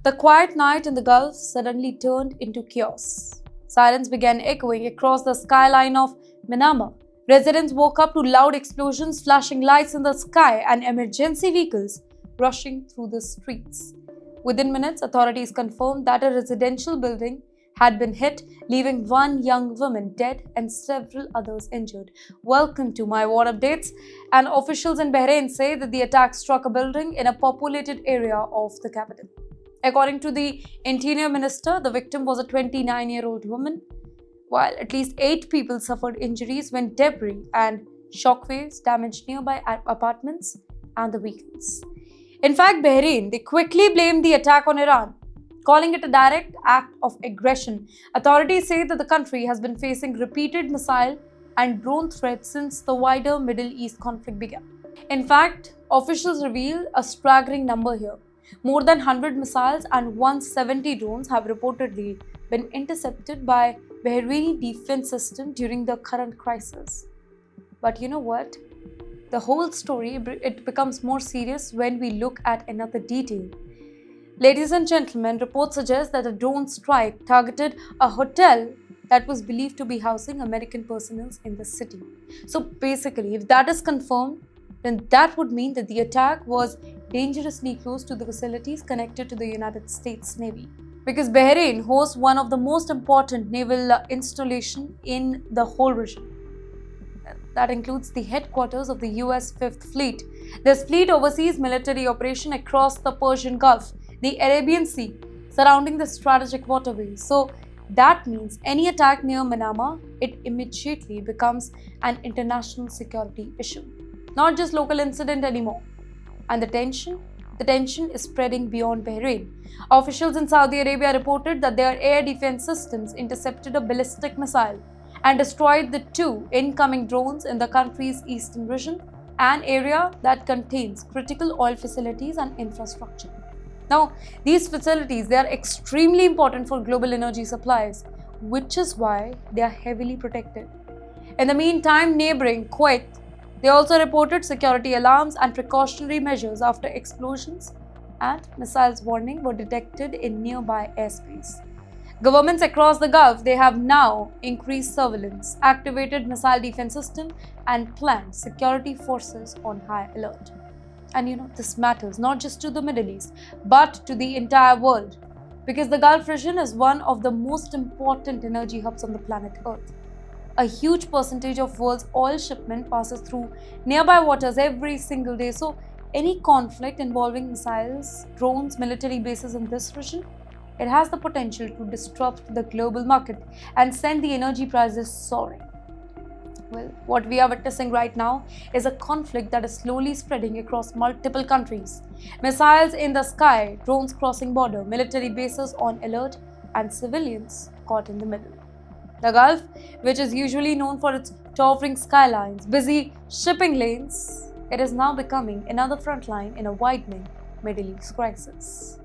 The quiet night in the Gulf suddenly turned into chaos. Sirens began echoing across the skyline of Manama. Residents woke up to loud explosions, flashing lights in the sky, and emergency vehicles rushing through the streets. Within minutes, authorities confirmed that a residential building had been hit, leaving one young woman dead and several others injured. Welcome to my war updates. And officials in Bahrain say that the attack struck a building in a populated area of the capital. According to the interior minister, the victim was a 29-year-old woman, while at least 8 people suffered injuries when debris and shockwaves damaged nearby apartments and the vehicles. In fact, Bahrain, they quickly blamed the attack on Iran, calling it a direct act of aggression. Authorities say that the country has been facing repeated missile and drone threats since the wider Middle East conflict began. In fact, officials reveal a staggering number here. More than 100 missiles and 170 drones have reportedly been intercepted by Bahraini defense system during the current crisis. But you know what? The whole story, it becomes more serious when we look at another detail. Ladies and gentlemen, reports suggest that a drone strike targeted a hotel that was believed to be housing American personnel in the city. So basically, if that is confirmed, then that would mean that the attack was dangerously close to the facilities connected to the United States Navy. Because Bahrain hosts one of the most important naval installations in the whole region. That includes the headquarters of the US 5th Fleet. This fleet oversees military operations across the Persian Gulf, the Arabian Sea, surrounding the strategic waterways. So that means any attack near Manama, it immediately becomes an international security issue, not just local incident anymore. And the tension is spreading beyond Bahrain. Officials in Saudi Arabia reported that their air defense systems intercepted a ballistic missile and destroyed the 2 incoming drones in the country's eastern region, an area that contains critical oil facilities and infrastructure. Now, these facilities, they are extremely important for global energy supplies, which is why they are heavily protected. In the meantime, neighboring Kuwait, they also reported security alarms and precautionary measures after explosions and missiles warning were detected in nearby airspace. Governments across the Gulf, they have now increased surveillance, activated missile defense system, and planned security forces on high alert. And this matters not just to the Middle East, but to the entire world, because the Gulf region is one of the most important energy hubs on the planet Earth. A huge percentage of world's oil shipment passes through nearby waters every single day. So any conflict involving missiles, drones, military bases in this region, it has the potential to disrupt the global market and send the energy prices soaring. Well, what we are witnessing right now is a conflict that is slowly spreading across multiple countries. Missiles in the sky, drones crossing border, military bases on alert, and civilians caught in the middle. The Gulf, which is usually known for its towering skylines, busy shipping lanes, it is now becoming another front line in a widening Middle East crisis.